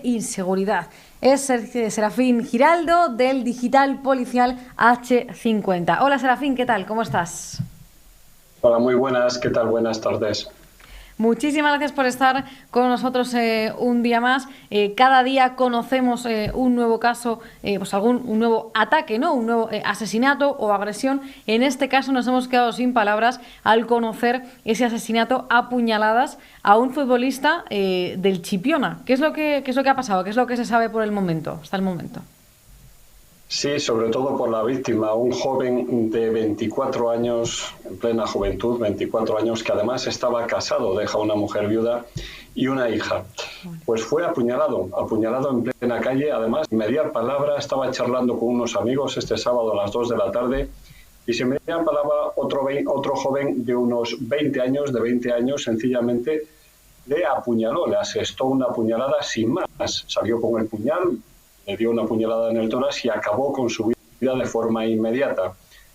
de inseguridad. Es Serafín Giraldo, del digital policial H50. Hola Serafín, ¿qué tal? ¿Cómo estás? Hola, muy buenas, ¿qué tal? Buenas tardes. Muchísimas gracias por estar con nosotros un día más. Cada día conocemos un nuevo caso, pues un nuevo ataque, ¿no? Un nuevo asesinato o agresión. En este caso nos hemos quedado sin palabras al conocer ese asesinato a puñaladas a un futbolista del Chipiona. ¿Qué es lo que ha pasado? ¿Qué es lo que se sabe por el momento, hasta el momento? Sí, sobre todo por la víctima, un joven de 24 años, en plena juventud, 24 años, que además estaba casado, deja una mujer viuda y una hija. Pues fue apuñalado en plena calle, además, sin mediar palabra, estaba charlando con unos amigos este sábado a las 2 de la tarde y sin mediar palabra otro joven de unos 20 años, sencillamente le apuñaló, le asestó una puñalada sin más, salió con el puñal, le dio una puñalada en el tórax y acabó con su vida de forma inmediata.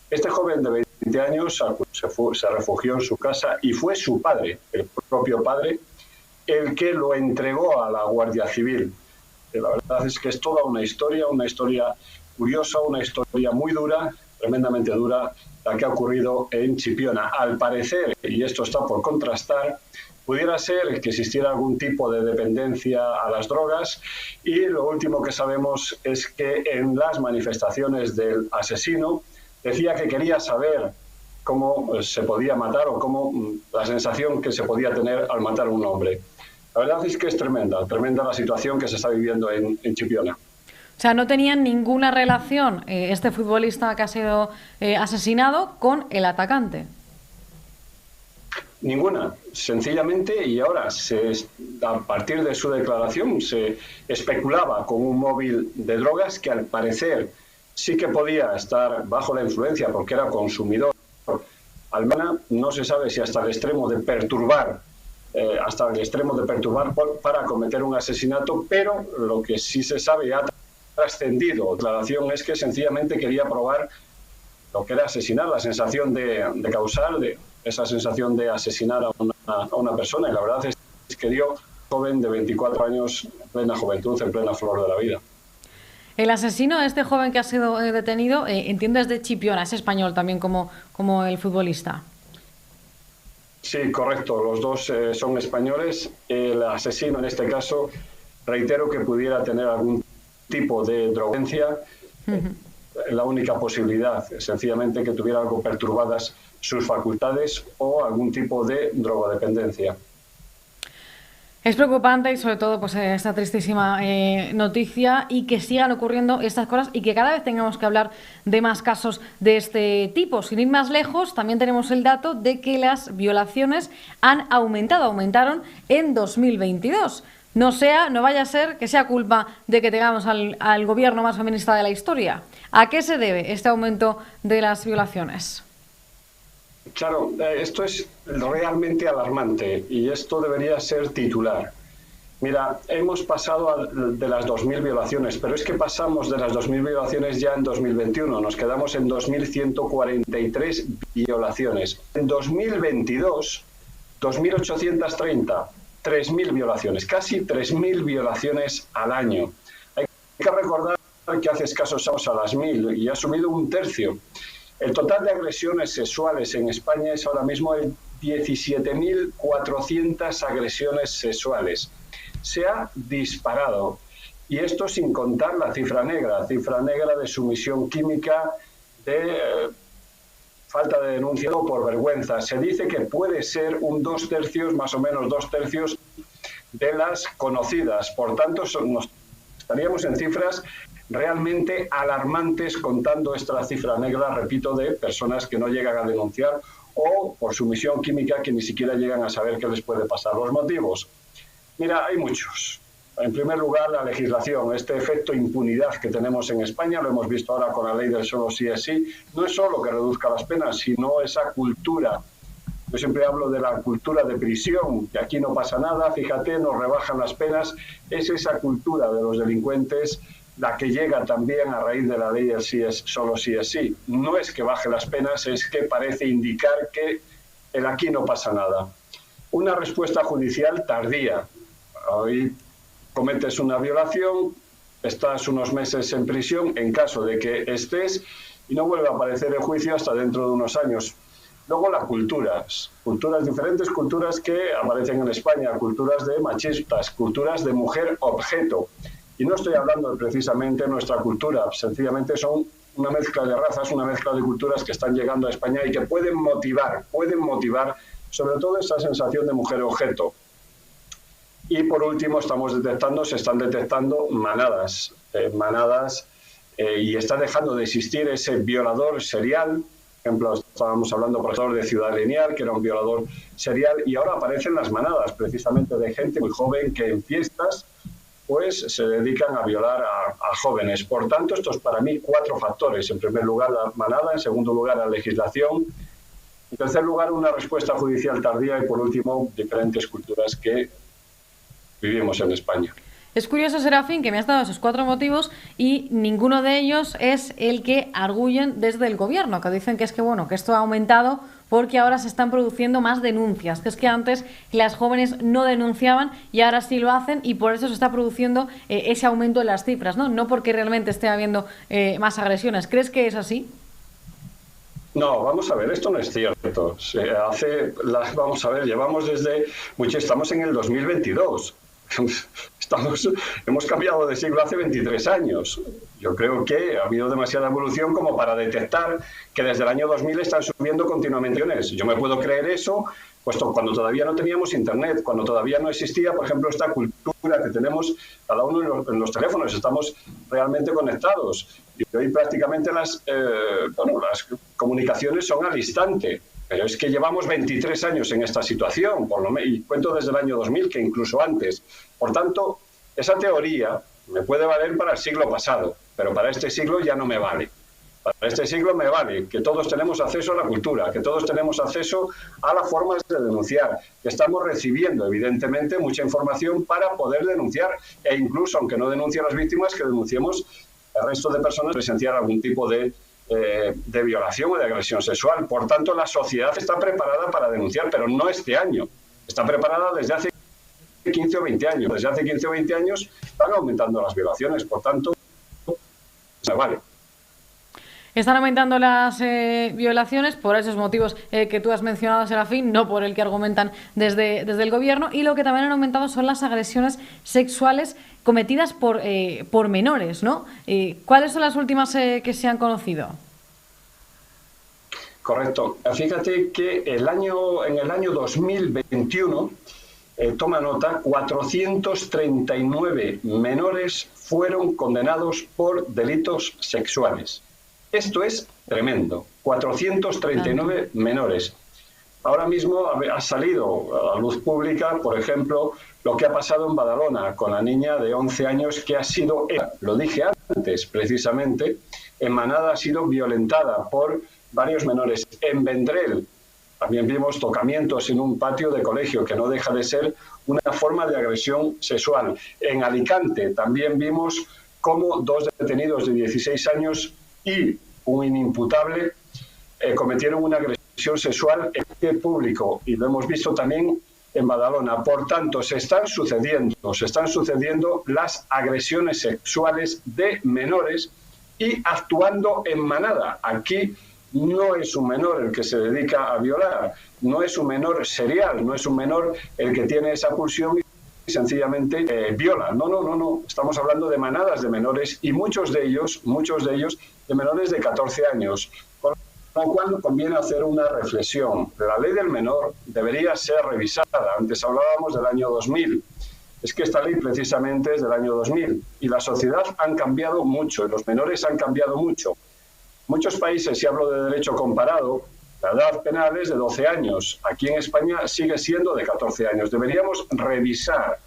Este joven de 20 años se refugió en su casa y fue su padre, el propio padre, el que lo entregó a la Guardia Civil. La verdad es que es toda una historia curiosa, una historia muy dura, tremendamente dura, la que ha ocurrido en Chipiona. Al parecer, y esto está por contrastar, pudiera ser que existiera algún tipo de dependencia a las drogas y lo último que sabemos es que en las manifestaciones del asesino decía que quería saber cómo se podía matar o cómo la sensación que se podía tener al matar a un hombre. La verdad es que es tremenda la situación que se está viviendo en Chipiona. O sea, no tenían ninguna relación este futbolista que ha sido asesinado con el atacante. Ninguna, sencillamente, y ahora a partir de su declaración se especulaba con un móvil de drogas que al parecer sí que podía estar bajo la influencia porque era consumidor. Al menos no se sabe si hasta el extremo de perturbar, para cometer un asesinato, pero lo que sí se sabe y ha trascendido la declaración es que sencillamente quería probar lo que era asesinar, la sensación de causar, esa sensación de asesinar a una persona, y la verdad es que dio joven de 24 años, en plena juventud, en plena flor de la vida. El asesino, este joven que ha sido detenido, entiendo es de Chipiona, es español también como el futbolista. Sí, correcto, los dos son españoles. El asesino, en este caso, reitero que pudiera tener algún tipo de drogadencia. La única posibilidad, sencillamente, que tuviera algo perturbadas sus facultades o algún tipo de drogodependencia. Es preocupante y sobre todo pues esta tristísima noticia y que sigan ocurriendo estas cosas y que cada vez tengamos que hablar de más casos de este tipo. Sin ir más lejos, también tenemos el dato de que las violaciones aumentaron en 2022. No vaya a ser que sea culpa de que tengamos al gobierno más feminista de la historia. ¿A qué se debe este aumento de las violaciones? Claro, esto es realmente alarmante y esto debería ser titular. Mira, hemos pasado de las 2.000 violaciones, pero es que pasamos de las 2.000 violaciones ya en 2021, nos quedamos en 2.143 violaciones. En 2022, 2.830, 3.000 violaciones, casi 3.000 violaciones al año. Hay que recordar que hace escasos años a las 1.000 y ha subido un tercio. El total de agresiones sexuales en España es ahora mismo de 17.400 agresiones sexuales. Se ha disparado. Y esto sin contar la cifra negra de sumisión química, de falta de denuncia o por vergüenza. Se dice que puede ser un 2/3, más o menos 2/3 de las conocidas. Por tanto, estaríamos en cifras realmente alarmantes contando esta cifra negra, repito, de personas que no llegan a denunciar o por sumisión química que ni siquiera llegan a saber qué les puede pasar. Los motivos, mira, hay muchos. En primer lugar, la legislación, este efecto impunidad que tenemos en España, lo hemos visto ahora con la ley del solo sí es sí, no es solo que reduzca las penas, sino esa cultura. Yo siempre hablo de la cultura de prisión, que aquí no pasa nada, fíjate, nos rebajan las penas, es esa cultura de los delincuentes la que llega también a raíz de la ley del solo sí es sí. No es que baje las penas, es que parece indicar que aquí no pasa nada. Una respuesta judicial tardía. Hoy cometes una violación, estás unos meses en prisión en caso de que estés y no vuelve a aparecer el juicio hasta dentro de unos años. Luego las culturas, diferentes culturas que aparecen en España, culturas de machistas, culturas de mujer objeto. Y no estoy hablando de precisamente nuestra cultura, sencillamente son una mezcla de razas, una mezcla de culturas que están llegando a España y que pueden motivar sobre todo esa sensación de mujer objeto. Y por último se están detectando manadas, y está dejando de existir ese violador serial. Por ejemplo, estábamos hablando, por ejemplo, de Ciudad Lineal, que era un violador serial, y ahora aparecen las manadas, precisamente de gente muy joven que en fiestas pues se dedican a violar a jóvenes. Por tanto, estos para mí 4 factores. En primer lugar, la manada; en segundo lugar, la legislación; en tercer lugar, una respuesta judicial tardía; y por último, diferentes culturas que vivimos en España. Es curioso, Serafín, que me has dado esos 4 motivos y ninguno de ellos es el que arguyen desde el gobierno, que dicen que es que, bueno, que esto ha aumentado porque ahora se están produciendo más denuncias, que es que antes las jóvenes no denunciaban y ahora sí lo hacen, y por eso se está produciendo ese aumento en las cifras, ¿no? No porque realmente esté habiendo más agresiones. ¿Crees que es así? No, vamos a ver, esto no es cierto. Vamos a ver, estamos en el 2022. Hemos cambiado de siglo hace 23 años. Yo creo que ha habido demasiada evolución como para detectar que desde el año 2000 están subiendo continuamente. Yo me puedo creer eso, puesto cuando todavía no teníamos internet, cuando todavía no existía, por ejemplo, esta cultura que tenemos cada uno en los teléfonos, estamos realmente conectados. Y hoy prácticamente las comunicaciones son al instante. Pero es que llevamos 23 años en esta situación, y cuento desde el año 2000, que incluso antes. Por tanto, esa teoría me puede valer para el siglo pasado, pero para este siglo ya no me vale. Para este siglo me vale que todos tenemos acceso a la cultura, que todos tenemos acceso a las formas de denunciar, que estamos recibiendo, evidentemente, mucha información para poder denunciar, e incluso, aunque no denuncie a las víctimas, que denunciemos al resto de personas presenciar algún tipo de violación o de agresión sexual. Por tanto, la sociedad está preparada para denunciar, pero no este año. Está preparada desde hace 15 o 20 años. Desde hace 15 o 20 años están aumentando las violaciones. Por tanto, vale. Están aumentando las violaciones por esos motivos que tú has mencionado, Serafín, no por el que argumentan desde el gobierno. Y lo que también han aumentado son las agresiones sexuales cometidas por menores, ¿no? ¿Cuáles son las últimas que se han conocido? Correcto. Fíjate que en el año 2021, toma nota, 439 menores fueron condenados por delitos sexuales. Esto es tremendo, 439 menores. Ahora mismo ha salido a la luz pública, por ejemplo, lo que ha pasado en Badalona con la niña de 11 años que ha sido, lo dije antes precisamente, en manada ha sido violentada por varios menores. En Vendrell también vimos tocamientos en un patio de colegio, que no deja de ser una forma de agresión sexual. En Alicante también vimos cómo 2 detenidos de 16 años y un inimputable cometieron una agresión sexual en el público, y lo hemos visto también en Badalona. Por tanto, se están sucediendo las agresiones sexuales de menores y actuando en manada. Aquí no es un menor el que se dedica a violar, no es un menor serial, no es un menor el que tiene esa pulsión y sencillamente viola. No. Estamos hablando de manadas de menores, y muchos de ellos de menores de 14 años. Con lo cual conviene hacer una reflexión. La ley del menor debería ser revisada. Antes hablábamos del año 2000. Es que esta ley precisamente es del año 2000 y la sociedad han cambiado mucho, y los menores han cambiado mucho. Muchos países, si hablo de derecho comparado, la edad penal es de 12 años. Aquí en España sigue siendo de 14 años. Deberíamos revisar,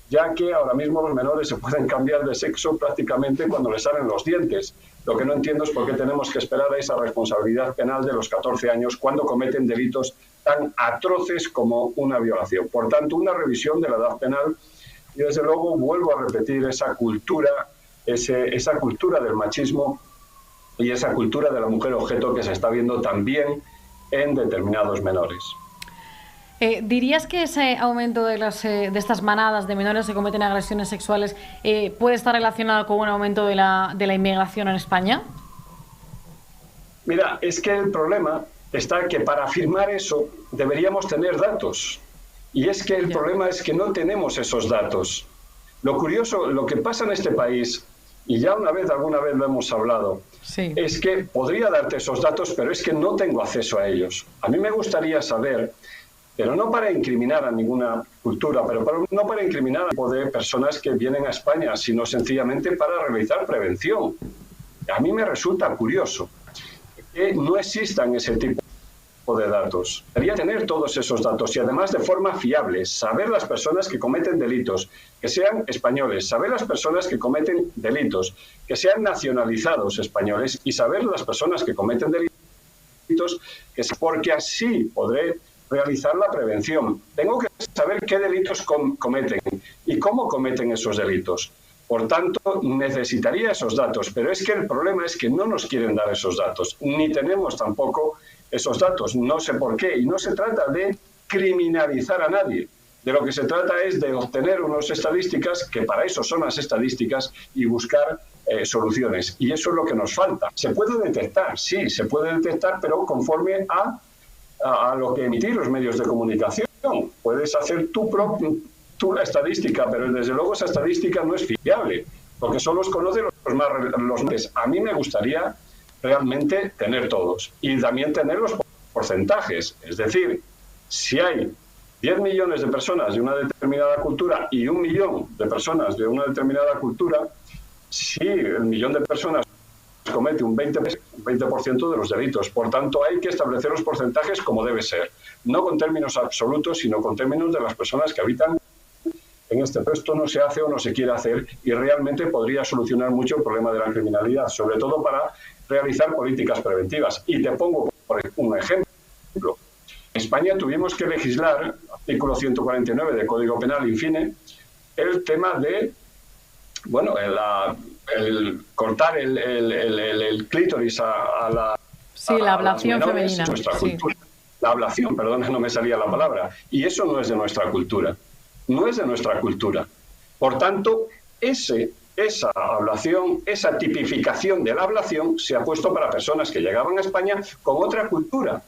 ya que ahora mismo los menores se pueden cambiar de sexo prácticamente cuando les salen los dientes. Lo que no entiendo es por qué tenemos que esperar a esa responsabilidad penal de los 14 años cuando cometen delitos tan atroces como una violación. Por tanto, una revisión de la edad penal, y desde luego vuelvo a repetir esa cultura del machismo y esa cultura de la mujer objeto que se está viendo también en determinados menores. ¿Dirías que ese aumento de estas manadas de menores que cometen agresiones sexuales puede estar relacionado con un aumento de la inmigración en España? Mira, es que el problema está que para afirmar eso deberíamos tener datos. Y es que el problema es que no tenemos esos datos. Lo curioso, lo que pasa en este país, y ya alguna vez lo hemos hablado, sí, es que podría darte esos datos, pero es que no tengo acceso a ellos. A mí me gustaría saber, pero no para incriminar a ninguna cultura, no para incriminar a tipo de personas que vienen a España, sino sencillamente para realizar prevención. A mí me resulta curioso que no existan ese tipo de datos. Debería tener todos esos datos y además de forma fiable, saber las personas que cometen delitos, que sean españoles, saber las personas que cometen delitos, que sean nacionalizados españoles y saber las personas que cometen delitos, porque así podré realizar la prevención. Tengo que saber qué delitos cometen y cómo cometen esos delitos. Por tanto, necesitaría esos datos, pero es que el problema es que no nos quieren dar esos datos, ni tenemos tampoco esos datos, no sé por qué, y no se trata de criminalizar a nadie, de lo que se trata es de obtener unas estadísticas, que para eso son las estadísticas, y buscar soluciones, y eso es lo que nos falta. Se puede detectar, sí, se puede detectar, pero conforme a lo que emitir los medios de comunicación. Puedes hacer tú la estadística, pero desde luego esa estadística no es fiable, porque solo los conocen los más. A mí me gustaría realmente tener todos y también tener los porcentajes. Es decir, si hay 10 millones de personas de una determinada cultura y 1 millón de personas de una determinada cultura, si el millón de personas comete un 20% de los delitos. Por tanto, hay que establecer los porcentajes como debe ser. No con términos absolutos, sino con términos de las personas que habitan en este puesto. No se hace o no se quiere hacer y realmente podría solucionar mucho el problema de la criminalidad, sobre todo para realizar políticas preventivas. Y te pongo un ejemplo. En España tuvimos que legislar, artículo 149 del Código Penal, infine, el tema de, bueno, el cortar el clítoris a la... Sí, la ablación femenina. Sí. La ablación, perdona, no me salía la palabra. Y eso no es de nuestra cultura. No es de nuestra cultura. Por tanto, esa ablación, esa tipificación de la ablación se ha puesto para personas que llegaban a España con otra cultura.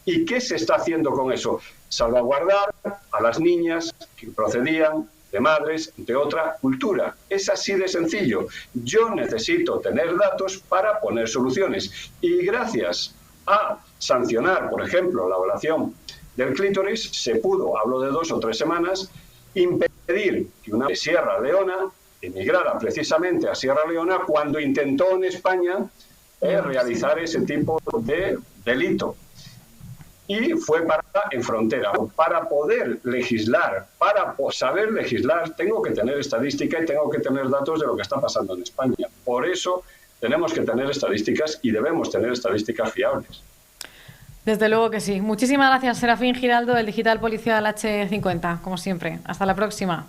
¿Y qué se está haciendo con eso? Salvaguardar a las niñas que procedían de madres de otra cultura. Es así de sencillo. Yo necesito tener datos para poner soluciones. Y gracias a sancionar, por ejemplo, la ablación del clítoris, se pudo, hablo de 2 o 3 semanas, impedir que una de Sierra Leona emigrara precisamente a Sierra Leona cuando intentó en España realizar ese tipo de delito. Y fue en frontera. Para poder legislar, para saber legislar, tengo que tener estadística y tengo que tener datos de lo que está pasando en España. Por eso tenemos que tener estadísticas y debemos tener estadísticas fiables. Desde luego que sí. Muchísimas gracias, Serafín Giraldo, del Digital Policial H50, como siempre. Hasta la próxima.